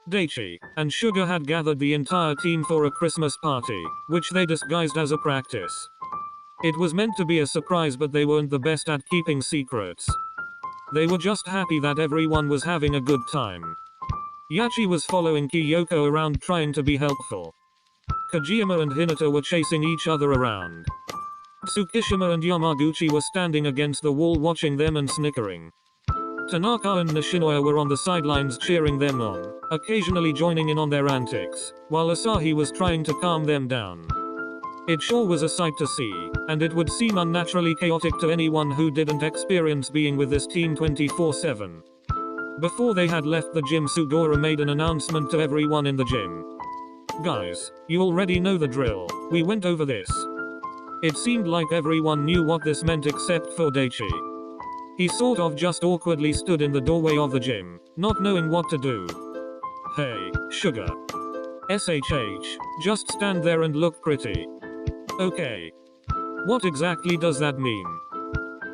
Daichi and Sugar had gathered the entire team for a Christmas party, which they disguised as a practice. It was meant to be a surprise, but they weren't the best at keeping secrets. They were just happy that everyone was having a good time. Yachi was following Kyoko around trying to be helpful. Kageyama and Hinata were chasing each other around. Tsukishima and Yamaguchi were standing against the wall watching them and snickering. Tanaka and Nishinoya were on the sidelines cheering them on, occasionally joining in on their antics, while Asahi was trying to calm them down. It sure was a sight to see, and it would seem unnaturally chaotic to anyone who didn't experience being with this team 24/7. Before they had left the gym, Sugora made an announcement to everyone in the gym. Guys, you already know the drill, we went over this. It seemed like everyone knew what this meant except for Daichi. He sort of just awkwardly stood in the doorway of the gym, not knowing what to do. Hey, Sugar. SHH, just stand there and look pretty. Okay. What exactly does that mean?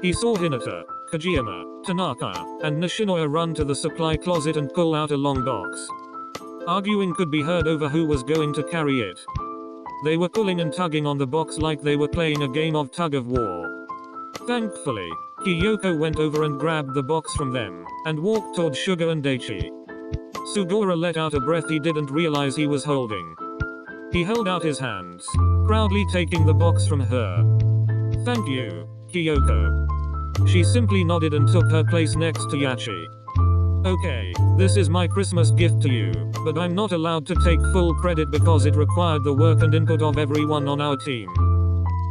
He saw Hinata, Kageyama, Tanaka, and Nishinoya run to the supply closet and pull out a long box. Arguing could be heard over who was going to carry it. They were pulling and tugging on the box like they were playing a game of tug of war. Thankfully, Kyoko went over and grabbed the box from them, and walked toward Sugar and Daichi. Sugora let out a breath he didn't realize he was holding. He held out his hands, proudly taking the box from her. Thank you, Kyoko. She simply nodded and took her place next to Yachi. Okay, this is my Christmas gift to you, but I'm not allowed to take full credit because it required the work and input of everyone on our team.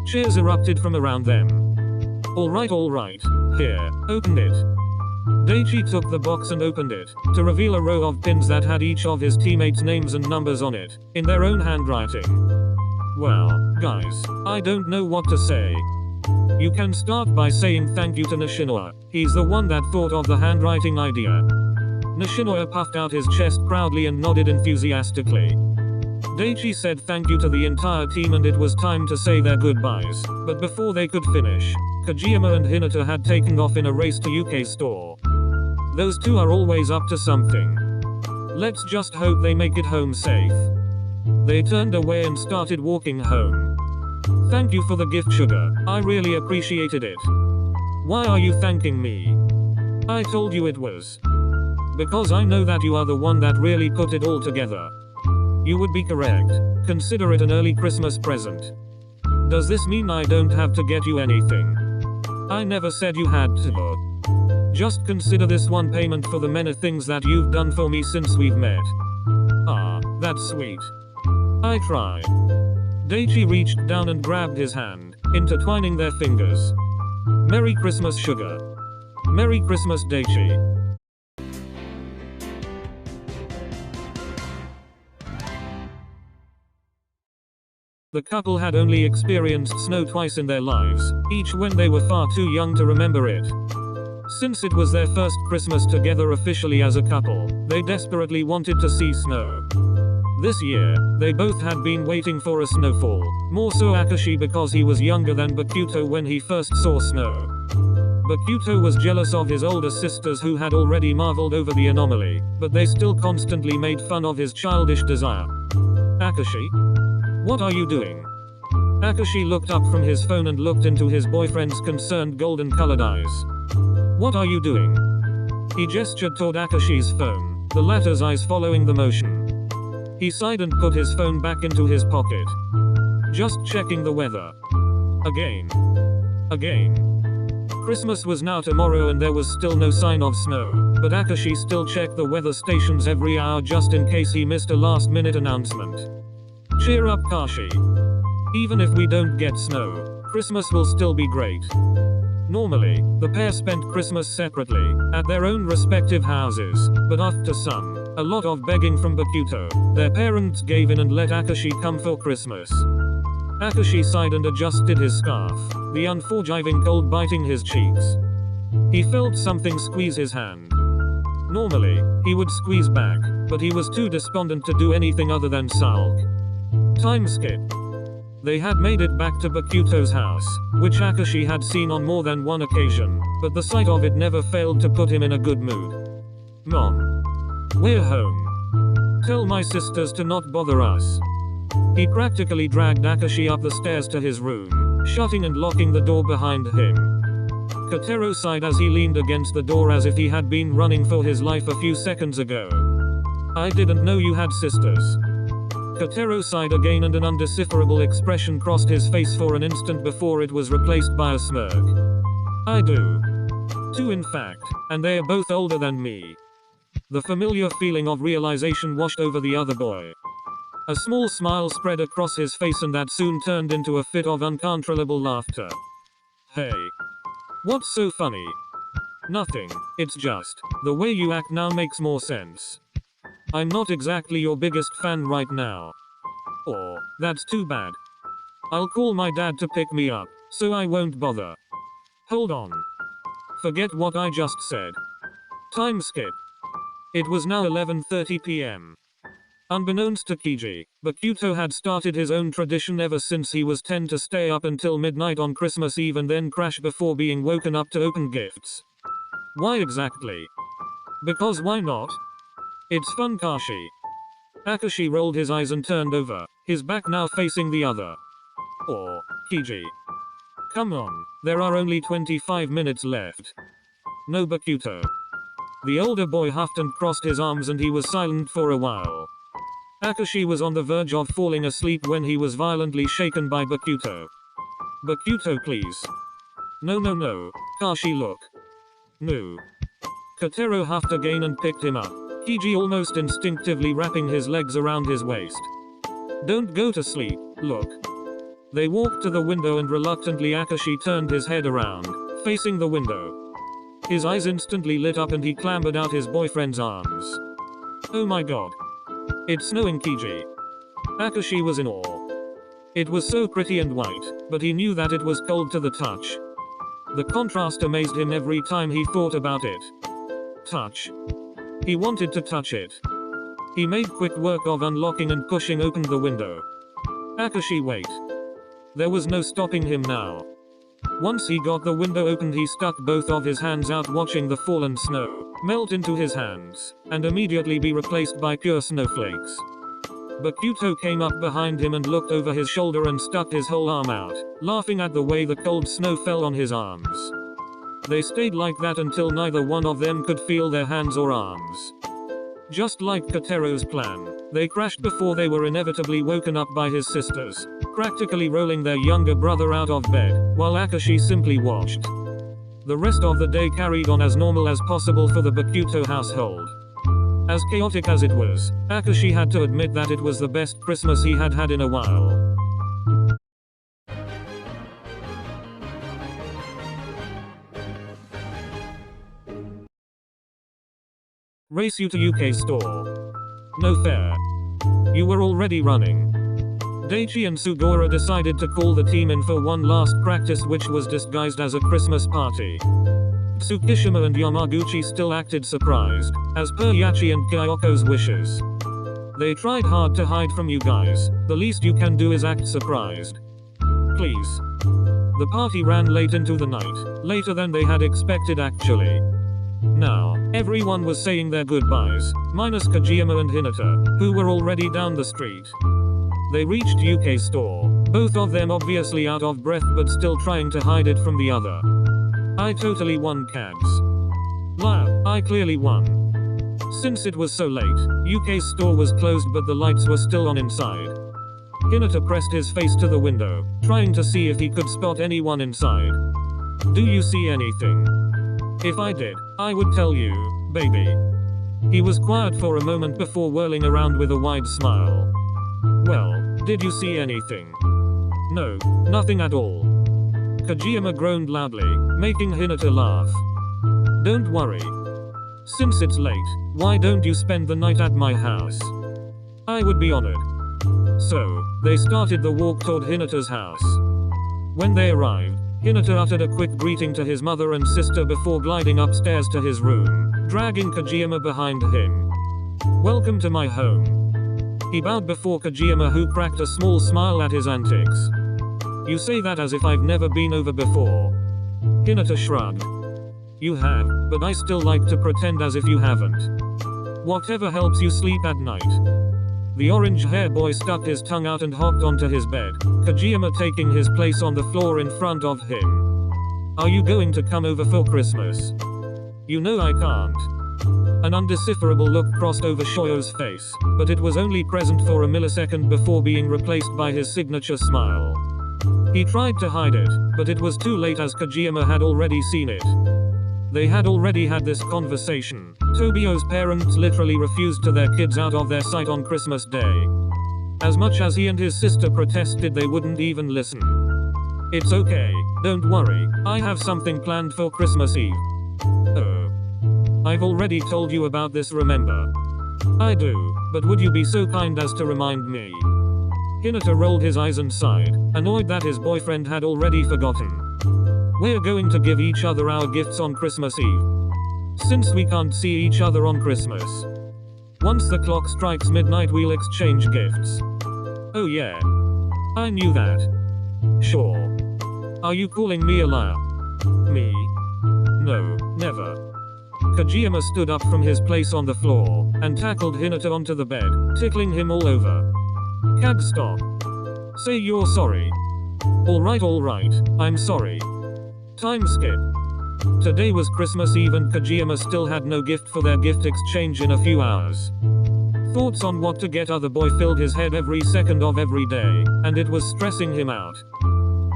Cheers erupted from around them. Alright, here, open it. Daichi took the box and opened it, to reveal a row of pins that had each of his teammates' names and numbers on it, in their own handwriting. Well, guys, I don't know what to say. You can start by saying thank you to Nishinoya, he's the one that thought of the handwriting idea. Nishinoya puffed out his chest proudly and nodded enthusiastically. Daichi said thank you to the entire team and it was time to say their goodbyes, but before they could finish, Kageyama and Hinata had taken off in a race to Yuke's store. Those two are always up to something. Let's just hope they make it home safe. They turned away and started walking home. Thank you for the gift, Sugar, I really appreciated it. Why are you thanking me? I told you it was. Because I know that you are the one that really put it all together. You would be correct. Consider it an early Christmas present. Does this mean I don't have to get you anything? I never said you had to. Just consider this one payment for the many things that you've done for me since we've met. Ah, that's sweet. I try. Daichi reached down and grabbed his hand, intertwining their fingers. Merry Christmas, Sugar. Merry Christmas, Daichi. The couple had only experienced snow twice in their lives, each when they were far too young to remember it. Since it was their first Christmas together officially as a couple, they desperately wanted to see snow. This year, they both had been waiting for a snowfall, more so Akashi because he was younger than Bakuto when he first saw snow. Bakuto was jealous of his older sisters who had already marveled over the anomaly, but they still constantly made fun of his childish desire. Akashi? What are you doing? Akashi looked up from his phone and looked into his boyfriend's concerned golden-colored eyes. What are you doing? He gestured toward Akashi's phone, the latter's eyes following the motion. He sighed and put his phone back into his pocket. Just checking the weather. Again. Christmas was now tomorrow and there was still no sign of snow, but Akashi still checked the weather stations every hour just in case he missed a last-minute announcement. Cheer up, Kashi. Even if we don't get snow, Christmas will still be great. Normally, the pair spent Christmas separately, at their own respective houses, but after a lot of begging from Bakuto, their parents gave in and let Akashi come for Christmas. Akashi sighed and adjusted his scarf, the unforgiving cold biting his cheeks. He felt something squeeze his hand. Normally, he would squeeze back, but he was too despondent to do anything other than sulk. Time skip. They had made it back to Bakuto's house, which Akashi had seen on more than one occasion, but the sight of it never failed to put him in a good mood. Mom. We're home. Tell my sisters to not bother us. He practically dragged Akashi up the stairs to his room, shutting and locking the door behind him. Kotaro sighed as he leaned against the door as if he had been running for his life a few seconds ago. I didn't know you had sisters. Kotaro sighed again and an undecipherable expression crossed his face for an instant before it was replaced by a smirk. I do. Two in fact, and they are both older than me. The familiar feeling of realization washed over the other boy. A small smile spread across his face and that soon turned into a fit of uncontrollable laughter. Hey. What's so funny? Nothing, it's just, the way you act now makes more sense. I'm not exactly your biggest fan right now. Or, that's too bad. I'll call my dad to pick me up, so I won't bother. Hold on. Forget what I just said. Time skip. It was now 11:30 p.m. Unbeknownst to Kiji, Bakuto had started his own tradition ever since he was 10 to stay up until midnight on Christmas Eve and then crash before being woken up to open gifts. Why exactly? Because why not? It's fun, Kashi. Akashi rolled his eyes and turned over, his back now facing the other. Or, Kiji. Come on, there are only 25 minutes left. No, Bakuto. The older boy huffed and crossed his arms and he was silent for a while. Akashi was on the verge of falling asleep when he was violently shaken by Bakuto. Bakuto, please. No, Kashi, look. No. Kotaro huffed again and picked him up, Kiji almost instinctively wrapping his legs around his waist. Don't go to sleep, look. They walked to the window and reluctantly Akashi turned his head around, facing the window. His eyes instantly lit up and he clambered out his boyfriend's arms. Oh my god. It's snowing, Kiji. Akashi was in awe. It was so pretty and white, but he knew that it was cold to the touch. The contrast amazed him every time he thought about it. Touch. He wanted to touch it. He made quick work of unlocking and pushing open the window. Akashi, wait. There was no stopping him now. Once he got the window opened, he stuck both of his hands out, watching the fallen snow melt into his hands, and immediately be replaced by pure snowflakes. Bakuto came up behind him and looked over his shoulder and stuck his whole arm out, laughing at the way the cold snow fell on his arms. They stayed like that until neither one of them could feel their hands or arms. Just like Kotaro's plan, they crashed before they were inevitably woken up by his sisters, practically rolling their younger brother out of bed, while Akashi simply watched. The rest of the day carried on as normal as possible for the Bakuto household. As chaotic as it was, Akashi had to admit that it was the best Christmas he had had in a while. Race you to UK store. No fair. You were already running. Daichi and Sugawara decided to call the team in for one last practice, which was disguised as a Christmas party. Tsukishima and Yamaguchi still acted surprised, as per Yachi and Kyoko's wishes. They tried hard to hide from you guys, the least you can do is act surprised. Please. The party ran late into the night, later than they had expected actually. Now, everyone was saying their goodbyes, minus Kageyama and Hinata, who were already down the street. They reached UK store, both of them obviously out of breath but still trying to hide it from the other. I totally won, Kags. I clearly won. Since it was so late, UK store was closed but the lights were still on inside. Hinata pressed his face to the window, trying to see if he could spot anyone inside. Do you see anything? If I did, I would tell you, baby. He was quiet for a moment before whirling around with a wide smile. Well, did you see anything? No, nothing at all. Kageyama groaned loudly, making Hinata laugh. Don't worry. Since it's late, why don't you spend the night at my house? I would be honored. So, they started the walk toward Hinata's house. When they arrived, Hinata uttered a quick greeting to his mother and sister before gliding upstairs to his room, dragging Kageyama behind him. "Welcome to my home." He bowed before Kageyama, who cracked a small smile at his antics. "You say that as if I've never been over before." Hinata shrugged. "You have, but I still like to pretend as if you haven't. Whatever helps you sleep at night." The orange-haired boy stuck his tongue out and hopped onto his bed, Kageyama taking his place on the floor in front of him. "Are you going to come over for Christmas?" "You know I can't." An undecipherable look crossed over Shoyo's face, but it was only present for a millisecond before being replaced by his signature smile. He tried to hide it, but it was too late as Kageyama had already seen it. They had already had this conversation. Tobio's parents literally refused to their kids out of their sight on Christmas Day. As much as he and his sister protested, they wouldn't even listen. "It's okay, don't worry, I have something planned for Christmas Eve." "Oh. I've already told you about this, remember?" "I do, but would you be so kind as to remind me?" Hinata rolled his eyes and sighed, annoyed that his boyfriend had already forgotten. "We're going to give each other our gifts on Christmas Eve. Since we can't see each other on Christmas. Once the clock strikes midnight, we'll exchange gifts." "Oh yeah. I knew that." "Sure. Are you calling me a liar?" "Me? No, never." Kageyama stood up from his place on the floor, and tackled Hinata onto the bed, tickling him all over. "Kag, stop. Say you're sorry." Alright, I'm sorry." Time skip. Today was Christmas Eve and Kageyama still had no gift for their gift exchange in a few hours. Thoughts on what to get other boy filled his head every second of every day, and it was stressing him out.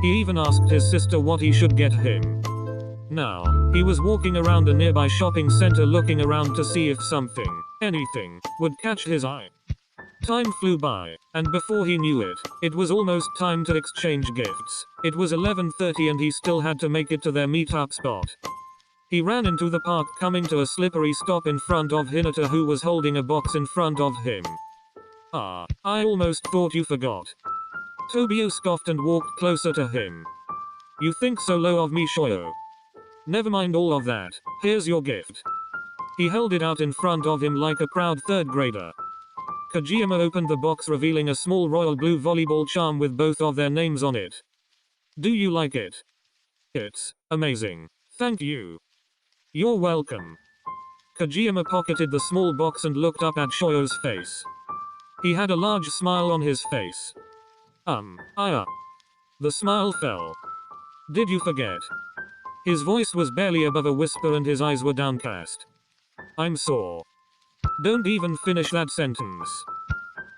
He even asked his sister what he should get him. Now, he was walking around a nearby shopping center looking around to see if something, anything, would catch his eye. Time flew by, and before he knew it, it was almost time to exchange gifts. It was 11:30 and he still had to make it to their meetup spot. He ran into the park, coming to a slippery stop in front of Hinata, who was holding a box in front of him. "Ah, I almost thought you forgot." Tobio scoffed and walked closer to him. "You think so low of me, Shoyo? Never mind all of that, here's your gift." He held it out in front of him like a proud third grader. Kageyama opened the box, revealing a small royal blue volleyball charm with both of their names on it. "Do you like it?" "It's amazing. Thank you." "You're welcome." Kageyama pocketed the small box and looked up at Shoyo's face. He had a large smile on his face. The smile fell. "Did you forget?" His voice was barely above a whisper and his eyes were downcast. "I'm sore." "Don't even finish that sentence."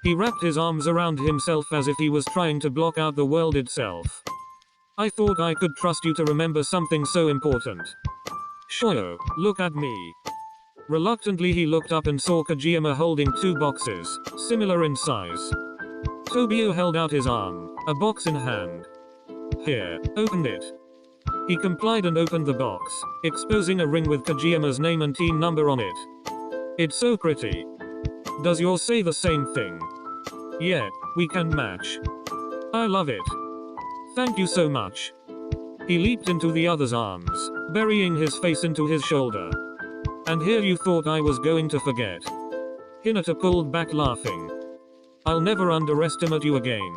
He wrapped his arms around himself as if he was trying to block out the world itself. "I thought I could trust you to remember something so important." "Shoyo, look at me." Reluctantly he looked up and saw Kageyama holding two boxes, similar in size. Tobio held out his arm, a box in hand. "Here, open it." He complied and opened the box, exposing a ring with Kageyama's name and team number on it. "It's so pretty. Does yours say the same thing?" "Yeah, we can match." "I love it. Thank you so much." He leaped into the other's arms, burying his face into his shoulder. "And here you thought I was going to forget." Hinata pulled back, laughing. "I'll never underestimate you again."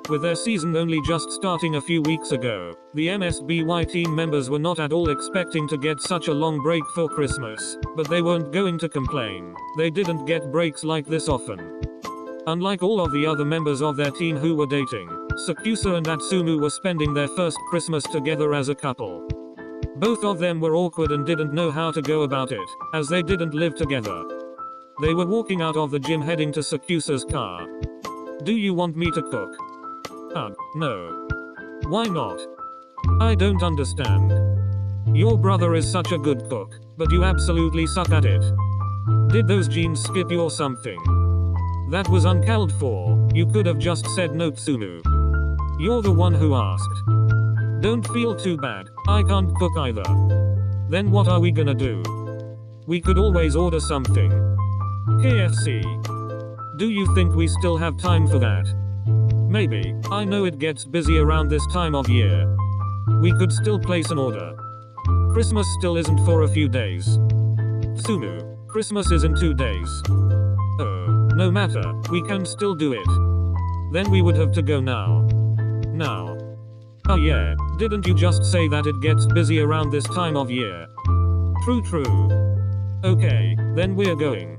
With their season only just starting a few weeks ago, the MSBY team members were not at all expecting to get such a long break for Christmas, but they weren't going to complain. They didn't get breaks like this often. Unlike all of the other members of their team who were dating, Sakusa and Atsumu were spending their first Christmas together as a couple. Both of them were awkward and didn't know how to go about it, as they didn't live together. They were walking out of the gym heading to Sakusa's car. "Do you want me to cook?" No. "Why not?" "I don't understand. Your brother is such a good cook, but you absolutely suck at it. Did those genes skip you or something?" "That was uncalled for. You could have just said no, Tsumu. You're the one who asked." "Don't feel too bad, I can't cook either." Then what are we gonna do? We could always order something. KFC. Do you think we still have time for that? Maybe. I know it gets busy around this time of year. We could still place an order. Christmas still isn't for a few days. Tsumu. Christmas is in 2 days. Oh, no matter, we can still do it. Then we would have to go now. Now. Oh yeah, didn't you just say that it gets busy around this time of year? True. Okay, then we're going.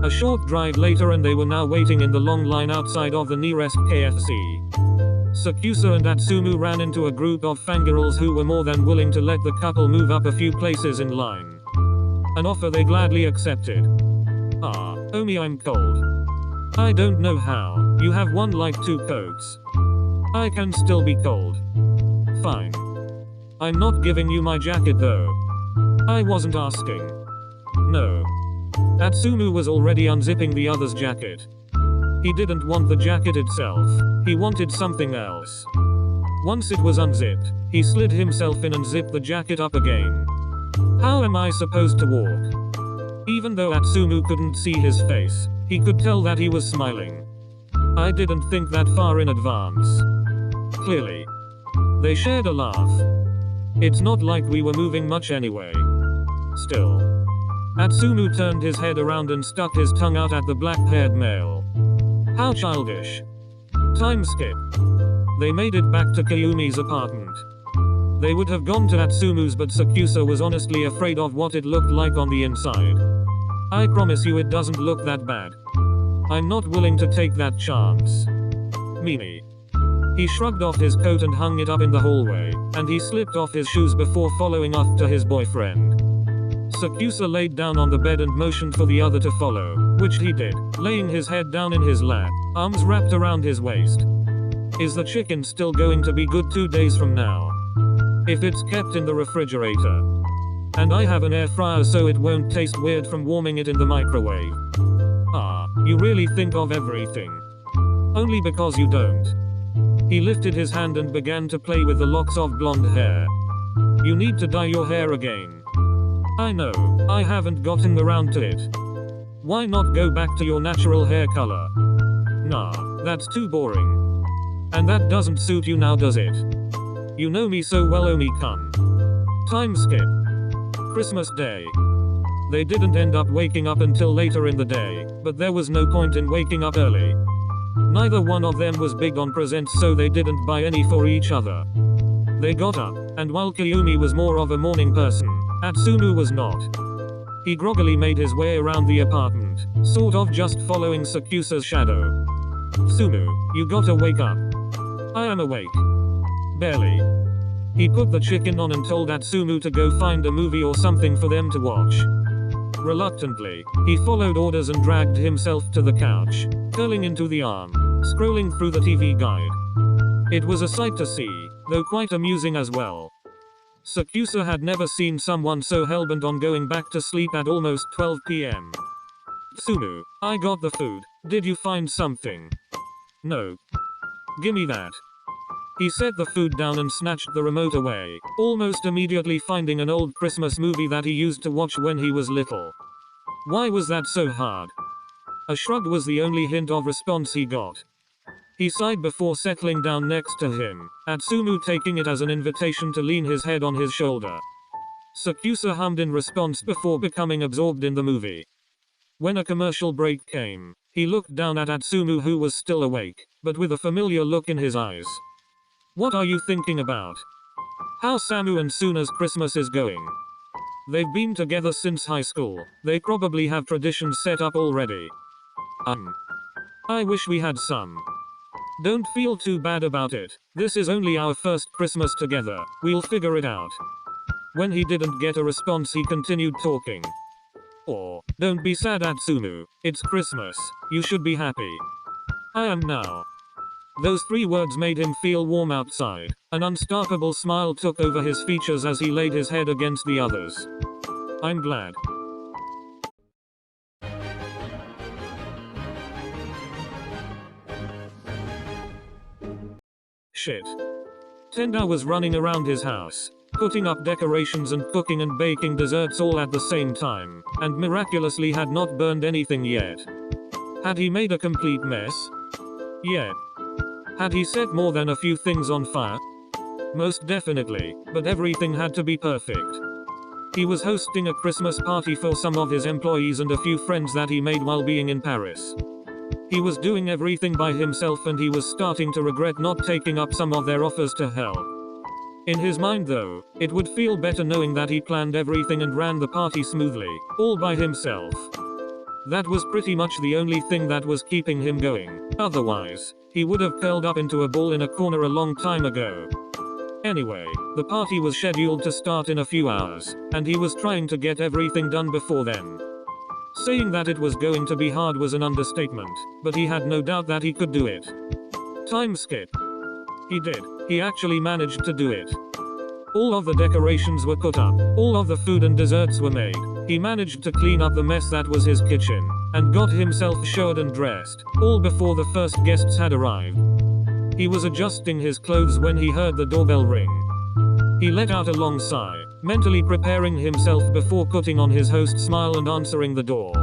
A short drive later and they were now waiting in the long line outside of the nearest KFC. Sakusa and Atsumu ran into a group of fangirls who were more than willing to let the couple move up a few places in line. An offer they gladly accepted. Ah, Omi, I'm cold. I don't know how, you have won like 2 coats. I can still be cold. Fine. I'm not giving you my jacket though. I wasn't asking. No. Atsumu was already unzipping the other's jacket. He didn't want the jacket itself, he wanted something else. Once it was unzipped, he slid himself in and zipped the jacket up again. How am I supposed to walk? Even though Atsumu couldn't see his face, he could tell that he was smiling. I didn't think that far in advance. Clearly. They shared a laugh. It's not like we were moving much anyway. Still. Atsumu turned his head around and stuck his tongue out at the black-haired male. How childish. Time skip. They made it back to Kayumi's apartment. They would have gone to Atsumu's, but Sakusa was honestly afraid of what it looked like on the inside. I promise you it doesn't look that bad. I'm not willing to take that chance. Mimi. He shrugged off his coat and hung it up in the hallway, and he slipped off his shoes before following after his boyfriend. Sakusa laid down on the bed and motioned for the other to follow, which he did, laying his head down in his lap, arms wrapped around his waist. Is the chicken still going to be good 2 days from now? If it's kept in the refrigerator. And I have an air fryer so it won't taste weird from warming it in the microwave. Ah, you really think of everything. Only because you don't. He lifted his hand and began to play with the locks of blonde hair. You need to dye your hair again. I know, I haven't gotten around to it. Why not go back to your natural hair color? Nah, that's too boring. And that doesn't suit you now, does it? You know me so well, Omi-kun. Time skip. Christmas Day. They didn't end up waking up until later in the day, but there was no point in waking up early. Neither one of them was big on presents, so they didn't buy any for each other. They got up, and while Kayumi was more of a morning person, Atsumu was not. He groggily made his way around the apartment, sort of just following Sakusa's shadow. Tsumu, you gotta wake up. I am awake. Barely. He put the chicken on and told Atsumu to go find a movie or something for them to watch. Reluctantly, he followed orders and dragged himself to the couch, curling into the arm, scrolling through the TV guide. It was a sight to see, though quite amusing as well. Sakusa had never seen someone so hellbent on going back to sleep at almost 12 p.m. Tsumu, I got the food. Did you find something? No. Gimme that. He set the food down and snatched the remote away, almost immediately finding an old Christmas movie that he used to watch when he was little. Why was that so hard? A shrug was the only hint of response he got. He sighed before settling down next to him, Atsumu taking it as an invitation to lean his head on his shoulder. Sakusa hummed in response before becoming absorbed in the movie. When a commercial break came, he looked down at Atsumu, who was still awake, but with a familiar look in his eyes. What are you thinking about? How Osamu and Suna's Christmas is going? They've been together since high school. They probably have traditions set up already. I wish we had some. Don't feel too bad about it. This is only our first Christmas together. We'll figure it out. When he didn't get a response, he continued talking. Or, don't be sad, Atsumu. It's Christmas. You should be happy. I am now. Those 3 words made him feel warm outside. An unstoppable smile took over his features as he laid his head against the other's. I'm glad. Shit. Tenda was running around his house. putting up decorations and cooking and baking desserts all at the same time, and miraculously had not burned anything yet. Had he made a complete mess? Yet. Had he set more than a few things on fire? Most definitely, but everything had to be perfect. He was hosting a Christmas party for some of his employees and a few friends that he made while being in Paris. He was doing everything by himself and he was starting to regret not taking up some of their offers to help. In his mind though, it would feel better knowing that he planned everything and ran the party smoothly, all by himself. That was pretty much the only thing that was keeping him going. Otherwise, he would have curled up into a ball in a corner a long time ago. Anyway, the party was scheduled to start in a few hours, and he was trying to get everything done before then. Saying that it was going to be hard was an understatement, but he had no doubt that he could do it. Time skip. He did. He actually managed to do it. All of the decorations were put up. All of the food and desserts were made. He managed to clean up the mess that was his kitchen, and got himself showered and dressed, all before the first guests had arrived. He was adjusting his clothes when he heard the doorbell ring. He let out a long sigh, mentally preparing himself before putting on his host smile and answering the door.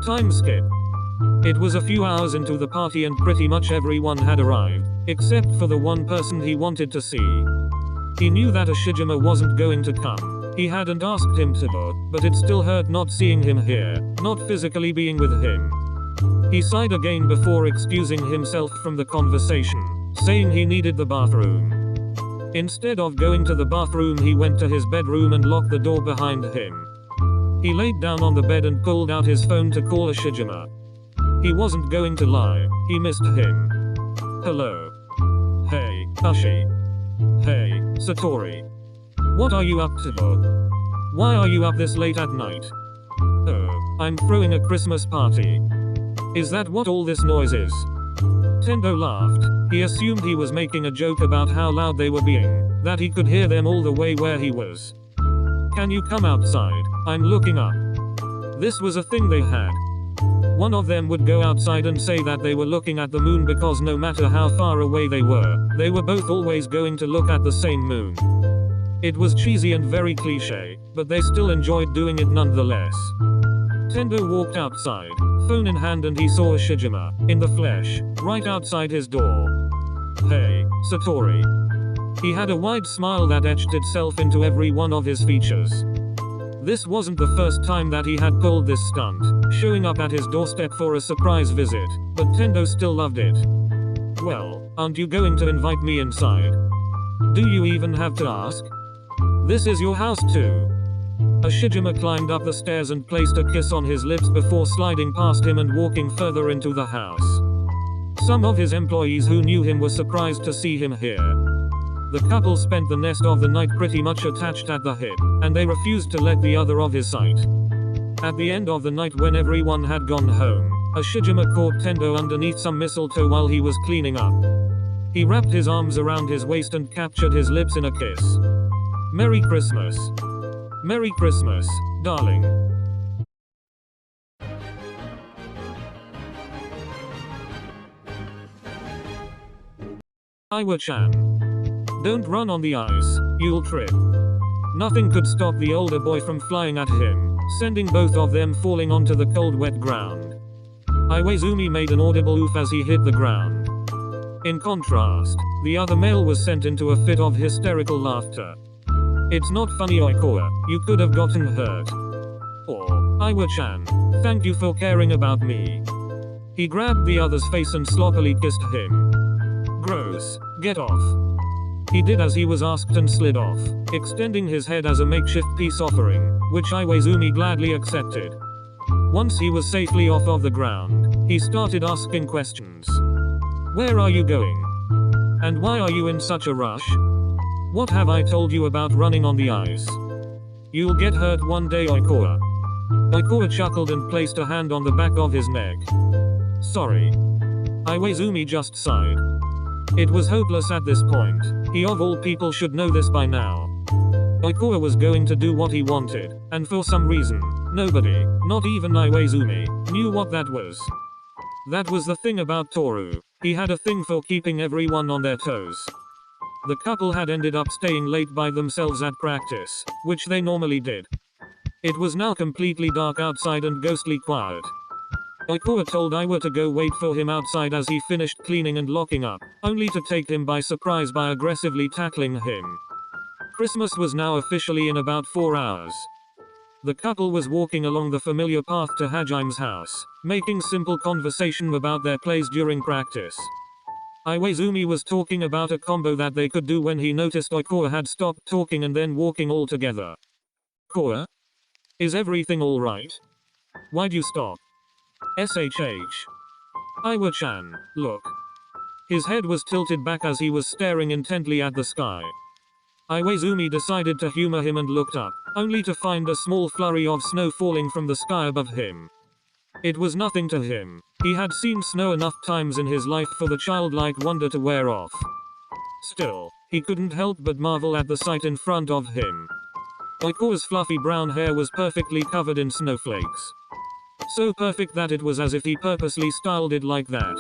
Time skip. It was a few hours into the party and pretty much everyone had arrived, except for the one person he wanted to see. He knew that 𝚎𝚘𝚎 wasn't going to come. He hadn't asked him to, but it still hurt not seeing him here, not physically being with him. He sighed again before excusing himself from the conversation, saying he needed the bathroom. Instead of going to the bathroom, he went to his bedroom and locked the door behind him. He laid down on the bed and pulled out his phone to call 𝚎𝚘𝚎. He wasn't going to lie, he missed him. Hello. Hey, Ashi. Hey, Satori. What are you up to? Why are you up this late at night? Oh, I'm throwing a Christmas party. Is that what all this noise is? Tendo laughed. He assumed he was making a joke about how loud they were being, that he could hear them all the way where he was. Can you come outside? I'm looking up. This was a thing they had. One of them would go outside and say that they were looking at the moon because no matter how far away they were both always going to look at the same moon. It was cheesy and very cliché, but they still enjoyed doing it nonetheless. Tendo walked outside, phone in hand, and he saw 𝚎𝚎𝚎, in the flesh, right outside his door. Hey, Satori. He had a wide smile that etched itself into every one of his features. This wasn't the first time that he had pulled this stunt, showing up at his doorstep for a surprise visit, but Tendo still loved it. Well, aren't you going to invite me inside? Do you even have to ask? This is your house too. 𝚎𝚎𝚎 climbed up the stairs and placed a kiss on his lips before sliding past him and walking further into the house. Some of his employees who knew him were surprised to see him here. The couple spent the rest of the night pretty much attached at the hip, and they refused to let the other of his sight. At the end of the night, when everyone had gone home, 𝚎𝚎𝚎 caught Tendo underneath some mistletoe while he was cleaning up. He wrapped his arms around his waist and captured his lips in a kiss. Merry Christmas. Merry Christmas, darling. Iwa-chan. Don't run on the ice, you'll trip. Nothing could stop the older boy from flying at him, sending both of them falling onto the cold wet ground. Iwaizumi made an audible oof as he hit the ground. In contrast, the other male was sent into a fit of hysterical laughter. It's not funny, Oikawa, you could have gotten hurt. Or, Iwa-chan, thank you for caring about me. He grabbed the other's face and sloppily kissed him. Gross, get off. He did as he was asked and slid off, extending his head as a makeshift peace offering, which Iwaizumi gladly accepted. Once he was safely off of the ground, he started asking questions. Where are you going? And why are you in such a rush? What have I told you about running on the ice? You'll get hurt one day, Oikawa. Oikawa chuckled and placed a hand on the back of his neck. Sorry. Iwaizumi just sighed. It was hopeless at this point. He of all people should know this by now. Oikawa was going to do what he wanted, and for some reason, nobody, not even Iwaizumi, knew what that was. That was the thing about Toru. He had a thing for keeping everyone on their toes. The couple had ended up staying late by themselves at practice, which they normally did. It was now completely dark outside and ghostly quiet. Oikawa told Iwa to go wait for him outside as he finished cleaning and locking up, only to take him by surprise by aggressively tackling him. Christmas was now officially in about 4 hours. The couple was walking along the familiar path to Hajime's house, making simple conversation about their plays during practice. Iwaizumi was talking about a combo that they could do when he noticed Oikawa had stopped talking and then walking altogether. Koa? Is everything alright? Why'd you stop? SHH. Iwa-chan, look. His head was tilted back as he was staring intently at the sky. Iwaizumi decided to humor him and looked up, only to find a small flurry of snow falling from the sky above him. It was nothing to him. He had seen snow enough times in his life for the childlike wonder to wear off. Still, he couldn't help but marvel at the sight in front of him. Oikawa's fluffy brown hair was perfectly covered in snowflakes. So perfect that it was as if he purposely styled it like that.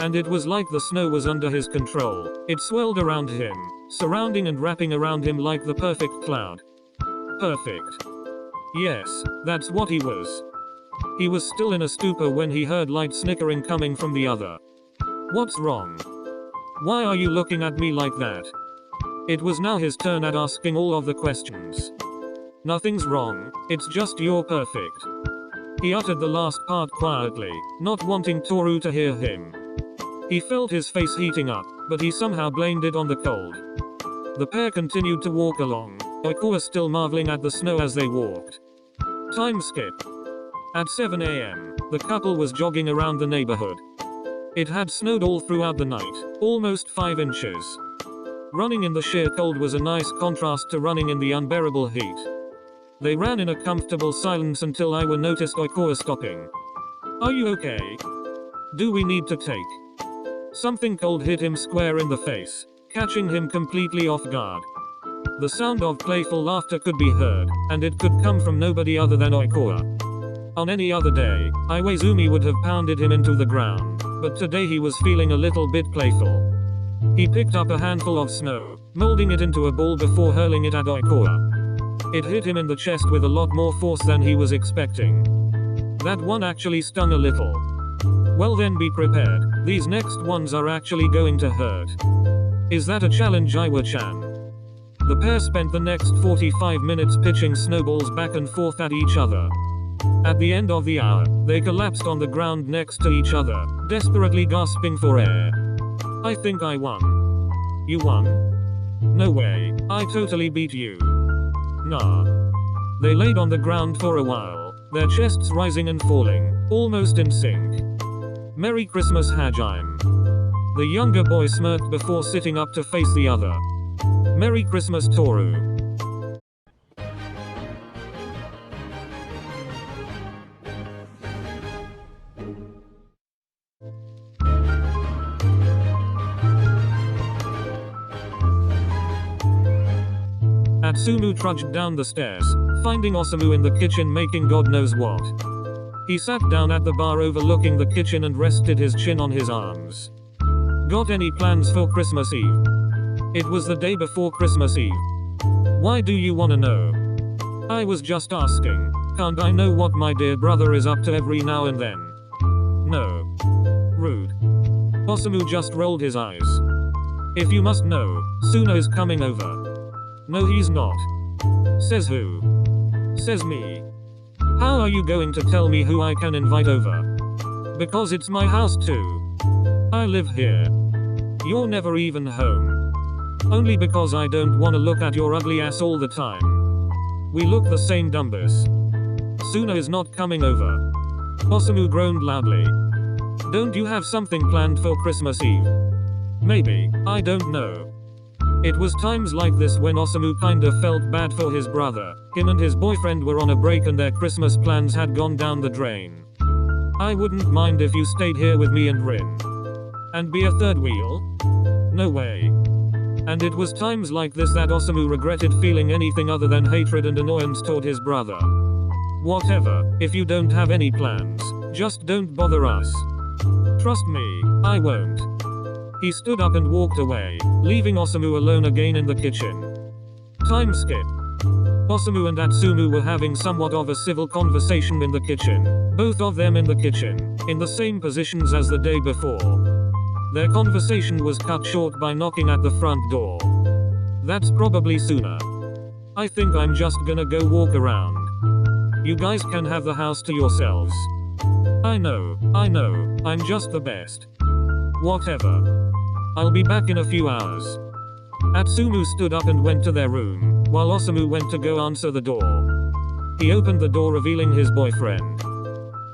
And it was like the snow was under his control. It swirled around him, surrounding and wrapping around him like the perfect cloud. Perfect. Yes, that's what he was. He was still in a stupor when he heard light snickering coming from the other. What's wrong? Why are you looking at me like that? It was now his turn at asking all of the questions. Nothing's wrong, it's just you're perfect. He uttered the last part quietly, not wanting Toru to hear him. He felt his face heating up, but he somehow blamed it on the cold. The pair continued to walk along, Oikawa still marveling at the snow as they walked. Time skip. At 7 a.m., the couple was jogging around the neighborhood. It had snowed all throughout the night, almost 5 inches. Running in the sheer cold was a nice contrast to running in the unbearable heat. They ran in a comfortable silence until Iwa noticed Oikawa stopping. Are you okay? Do we need to take? Something cold hit him square in the face, catching him completely off guard. The sound of playful laughter could be heard, and it could come from nobody other than Oikawa. On any other day, Iwaizumi would have pounded him into the ground, but today he was feeling a little bit playful. He picked up a handful of snow, molding it into a ball before hurling it at Oikawa. It hit him in the chest with a lot more force than he was expecting. That one actually stung a little. Well then, be prepared, these next ones are actually going to hurt. Is that a challenge, Iwa-chan? The pair spent the next 45 minutes pitching snowballs back and forth at each other. At the end of the hour, they collapsed on the ground next to each other, desperately gasping for air. I think I won. You won? No way, I totally beat you. Nah. They laid on the ground for a while, their chests rising and falling, almost in sync. Merry Christmas, Hajime. The younger boy smirked before sitting up to face the other. Merry Christmas, Toru. Atsumu trudged down the stairs, finding Osamu in the kitchen making God knows what. He sat down at the bar overlooking the kitchen and rested his chin on his arms. Got any plans for Christmas Eve? It was the day before Christmas Eve. Why do you wanna know? I was just asking. Can't I know what my dear brother is up to every now and then? No. Rude. Osamu just rolled his eyes. If you must know, Suna is coming over. No, he's not. Says who? Says me. How are you going to tell me who I can invite over? Because it's my house too. I live here. You're never even home. Only because I don't wanna look at your ugly ass all the time. We look the same dumbus. Suna is not coming over. Osamu groaned loudly. Don't you have something planned for Christmas Eve? Maybe, I don't know. It was times like this when Osamu kinda felt bad for his brother. Him and his boyfriend were on a break and their Christmas plans had gone down the drain. I wouldn't mind if you stayed here with me and Rin. And be a third wheel? No way. And it was times like this that Osamu regretted feeling anything other than hatred and annoyance toward his brother. Whatever, if you don't have any plans, just don't bother us. Trust me, I won't. He stood up and walked away, leaving Osamu alone again in the kitchen. Time skip. Osamu and Atsumu were having somewhat of a civil conversation in the kitchen, both of them in the kitchen, in the same positions as the day before. Their conversation was cut short by knocking at the front door. That's probably Suna. I think I'm just gonna go walk around. You guys can have the house to yourselves. I know, I'm just the best. Whatever. I'll be back in a few hours. Atsumu stood up and went to their room, while Osamu went to go answer the door. He opened the door revealing his boyfriend.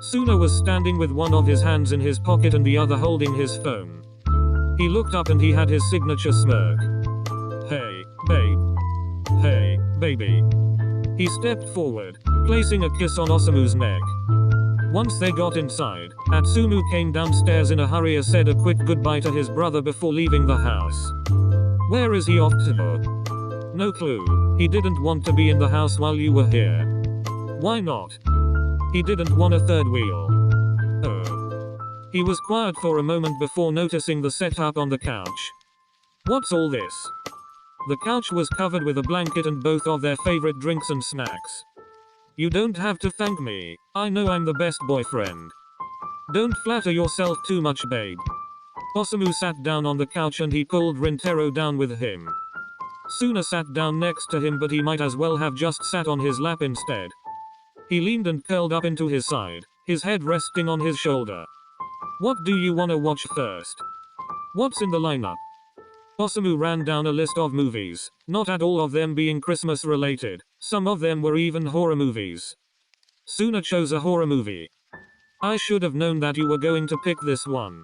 Suna was standing with one of his hands in his pocket and the other holding his phone. He looked up and he had his signature smirk. Hey, babe. Hey, baby. He stepped forward, placing a kiss on Osamu's neck. Once they got inside, Atsumu came downstairs in a hurry and said a quick goodbye to his brother before leaving the house. Where is he off to? No clue. He didn't want to be in the house while you were here. Why not? He didn't want a third wheel. Oh. He was quiet for a moment before noticing the setup on the couch. What's all this? The couch was covered with a blanket and both of their favorite drinks and snacks. You don't have to thank me. I know I'm the best boyfriend. Don't flatter yourself too much, babe. Osamu sat down on the couch and he pulled Rintaro down with him. Suna sat down next to him, but he might as well have just sat on his lap instead. He leaned and curled up into his side, his head resting on his shoulder. What do you wanna watch first? What's in the lineup? Osamu ran down a list of movies, not at all of them being Christmas related. Some of them were even horror movies. Suna chose a horror movie. I should have known that you were going to pick this one.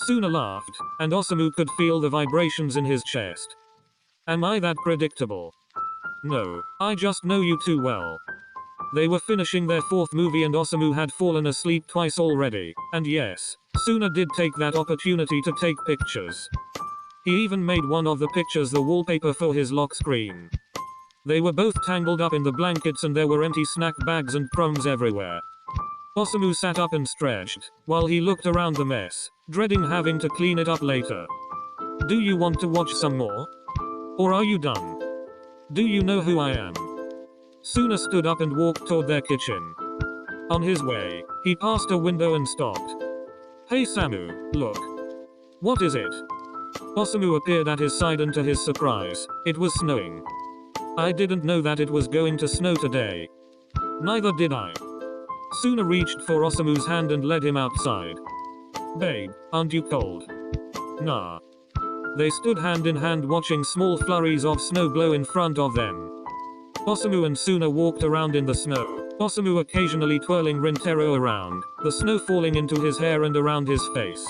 Suna laughed, and Osamu could feel the vibrations in his chest. Am I that predictable? No, I just know you too well. They were finishing their fourth movie and Osamu had fallen asleep twice already, and yes, Suna did take that opportunity to take pictures. He even made one of the pictures the wallpaper for his lock screen. They were both tangled up in the blankets and there were empty snack bags and crumbs everywhere. Osamu sat up and stretched, while he looked around the mess, dreading having to clean it up later. Do you want to watch some more? Or are you done? Do you know who I am? Suna stood up and walked toward their kitchen. On his way, he passed a window and stopped. Hey Samu, look. What is it? Osamu appeared at his side and to his surprise, it was snowing. I didn't know that it was going to snow today. Neither did I. Suna reached for Osamu's hand and led him outside. Babe, aren't you cold? Nah. They stood hand in hand watching small flurries of snow blow in front of them. Osamu and Suna walked around in the snow, Osamu occasionally twirling Rintaro around, the snow falling into his hair and around his face.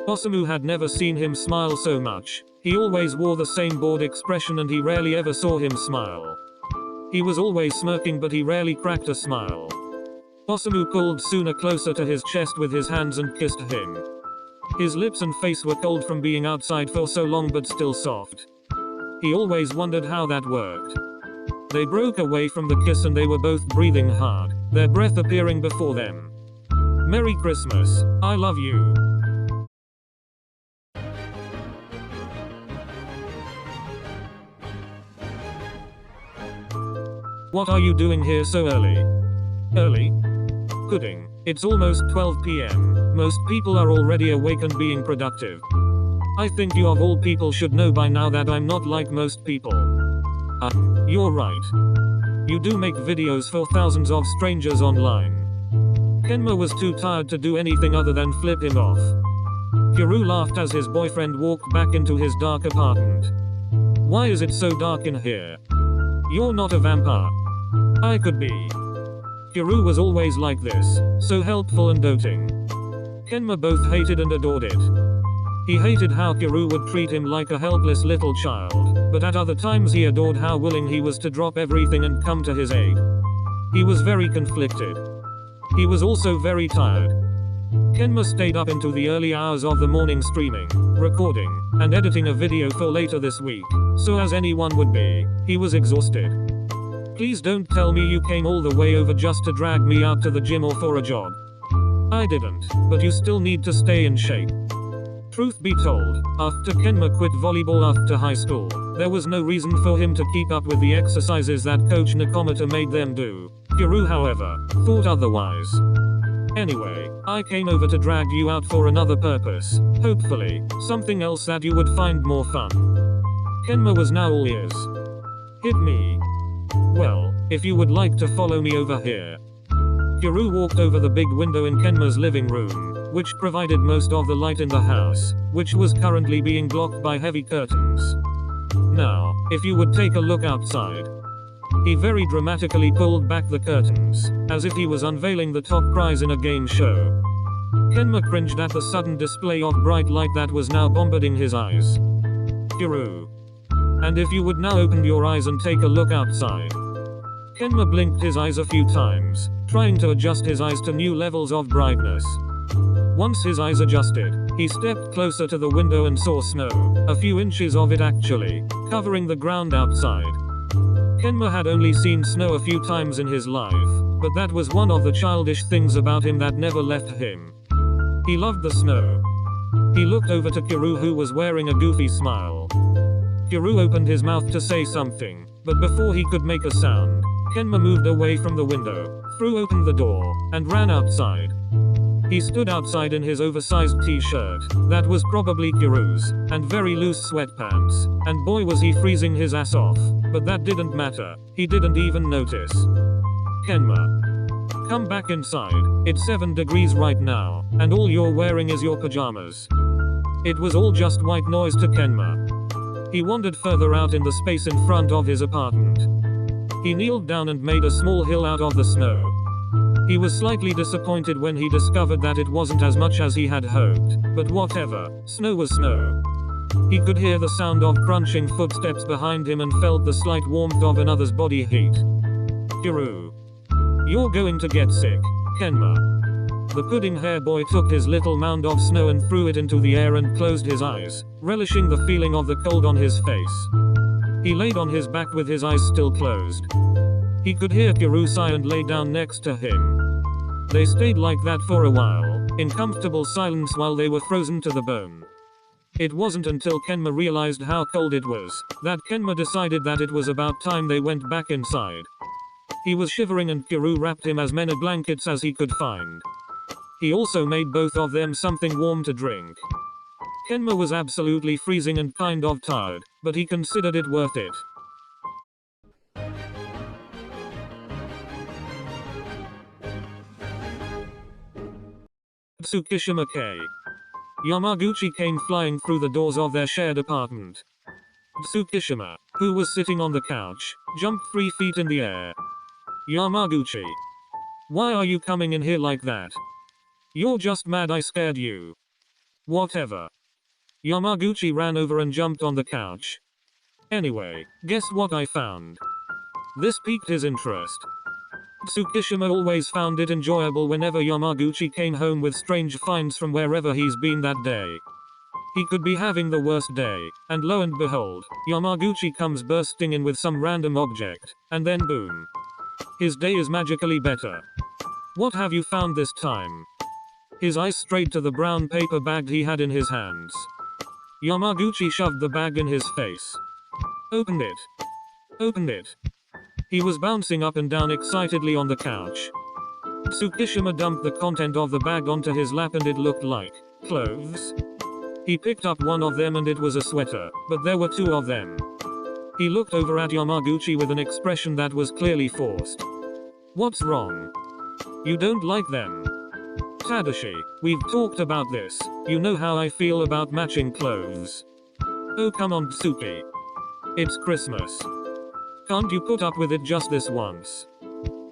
Osamu had never seen him smile so much. He always wore the same bored expression and he rarely ever saw him smile. He was always smirking but he rarely cracked a smile. Osamu pulled Suna closer to his chest with his hands and kissed him. His lips and face were cold from being outside for so long but still soft. He always wondered how that worked. They broke away from the kiss and they were both breathing hard, their breath appearing before them. Merry Christmas, I love you. What are you doing here so early? Early? Pudding. It's almost 12 p.m. Most people are already awake and being productive. I think you of all people should know by now that I'm not like most people. You're right. You do make videos for thousands of strangers online. Kenma was too tired to do anything other than flip him off. Kuroo laughed as his boyfriend walked back into his dark apartment. Why is it so dark in here? You're not a vampire. I could be. Kuroo was always like this, so helpful and doting. Kenma both hated and adored it. He hated how Kuroo would treat him like a helpless little child, but at other times he adored how willing he was to drop everything and come to his aid. He was very conflicted. He was also very tired. Kenma stayed up into the early hours of the morning streaming, recording, and editing a video for later this week, so as anyone would be, he was exhausted. Please don't tell me you came all the way over just to drag me out to the gym or for a jog. I didn't, but you still need to stay in shape. Truth be told, after Kenma quit volleyball after high school, there was no reason for him to keep up with the exercises that Coach Nakamata made them do. Kuroo, however, thought otherwise. Anyway, I came over to drag you out for another purpose. Hopefully, something else that you would find more fun. Kenma was now all ears. Hit me. Well, if you would like to follow me over here. Kuroo walked over the big window in Kenma's living room, which provided most of the light in the house, which was currently being blocked by heavy curtains. Now, if you would take a look outside. He very dramatically pulled back the curtains, as if he was unveiling the top prize in a game show. Kenma cringed at the sudden display of bright light that was now bombarding his eyes. Kuroo. And if you would now open your eyes and take a look outside. Kenma blinked his eyes a few times, trying to adjust his eyes to new levels of brightness. Once his eyes adjusted, he stepped closer to the window and saw snow, a few inches of it actually, covering the ground outside. Kenma had only seen snow a few times in his life, but that was one of the childish things about him that never left him. He loved the snow. He looked over to Kuroo, who was wearing a goofy smile. Kuroo opened his mouth to say something, but before he could make a sound, Kenma moved away from the window, threw open the door, and ran outside. He stood outside in his oversized t-shirt, that was probably Kuroo's, and very loose sweatpants, and boy was he freezing his ass off, but that didn't matter, he didn't even notice. Kenma. Come back inside, it's 7 degrees right now, and all you're wearing is your pajamas. It was all just white noise to Kenma. He wandered further out in the space in front of his apartment. He kneeled down and made a small hill out of the snow. He was slightly disappointed when he discovered that it wasn't as much as he had hoped, but whatever, snow was snow. He could hear the sound of crunching footsteps behind him and felt the slight warmth of another's body heat. Kuroo. You're going to get sick, Kenma. The pudding hair boy took his little mound of snow and threw it into the air and closed his eyes, relishing the feeling of the cold on his face. He laid on his back with his eyes still closed. He could hear Kuroo sigh and lay down next to him. They stayed like that for a while, in comfortable silence while they were frozen to the bone. It wasn't until Kenma realized how cold it was, that Kenma decided that it was about time they went back inside. He was shivering and Kuroo wrapped him as many blankets as he could find. He also made both of them something warm to drink. Kenma was absolutely freezing and kind of tired, but he considered it worth it. 𝚘𝚘𝚎𝚘𝚘𝚘. Yamaguchi came flying through the doors of their shared apartment. Tsukishima, who was sitting on the couch, jumped 3 feet in the air. Yamaguchi. Why are you coming in here like that? You're just mad I scared you. Whatever. Yamaguchi ran over and jumped on the couch. Anyway, guess what I found? This piqued his interest. Tsukishima always found it enjoyable whenever Yamaguchi came home with strange finds from wherever he's been that day. He could be having the worst day, and lo and behold, Yamaguchi comes bursting in with some random object, and then boom. His day is magically better. What have you found this time? His eyes strayed to the brown paper bag he had in his hands. Yamaguchi shoved the bag in his face. Open it. Open it. He was bouncing up and down excitedly on the couch. Tsukishima dumped the content of the bag onto his lap and it looked like clothes. He picked up one of them and it was a sweater, but there were 2 of them. He looked over at Yamaguchi with an expression that was clearly forced. What's wrong? You don't like them? Tadashi, we've talked about this, you know how I feel about matching clothes. Oh come on Tsuki. It's Christmas. Can't you put up with it just this once?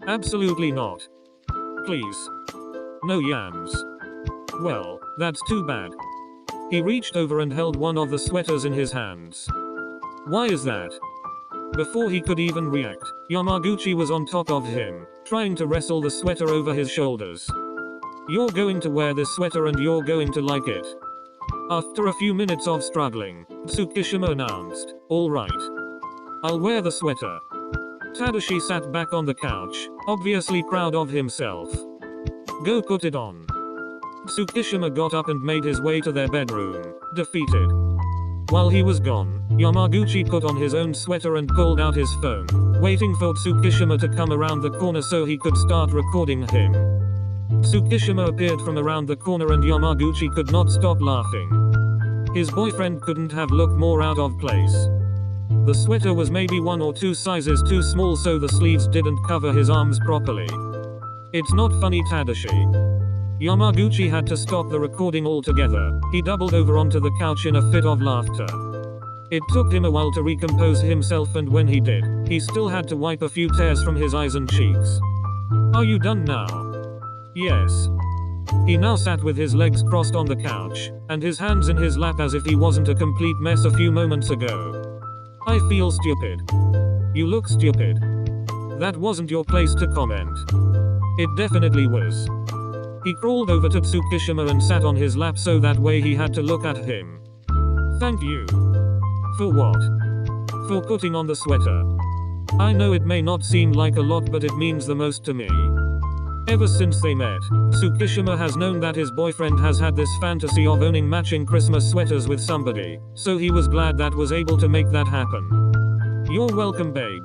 Absolutely not. Please. No yams. Well, that's too bad. He reached over and held one of the sweaters in his hands. Why is that? Before he could even react, Yamaguchi was on top of him, trying to wrestle the sweater over his shoulders. You're going to wear this sweater and you're going to like it. After a few minutes of struggling, Tsukishima announced, all right. I'll wear the sweater. Tadashi sat back on the couch, obviously proud of himself. Go put it on. Tsukishima got up and made his way to their bedroom, defeated. While he was gone, Yamaguchi put on his own sweater and pulled out his phone, waiting for Tsukishima to come around the corner so he could start recording him. Tsukishima appeared from around the corner and Yamaguchi could not stop laughing. His boyfriend couldn't have looked more out of place. The sweater was maybe 1 or 2 sizes too small so the sleeves didn't cover his arms properly. It's not funny, Tadashi. Yamaguchi had to stop the recording altogether. He doubled over onto the couch in a fit of laughter. It took him a while to recompose himself, and when he did, he still had to wipe a few tears from his eyes and cheeks. Are you done now? Yes. He now sat with his legs crossed on the couch, and his hands in his lap as if he wasn't a complete mess a few moments ago. I feel stupid. You look stupid. That wasn't your place to comment. It definitely was. He crawled over to Tsukishima and sat on his lap so that way he had to look at him. Thank you. For what? For putting on the sweater. I know it may not seem like a lot, but it means the most to me. Ever since they met, Tsukishima has known that his boyfriend has had this fantasy of owning matching Christmas sweaters with somebody, so he was glad that was able to make that happen. You're welcome, babe.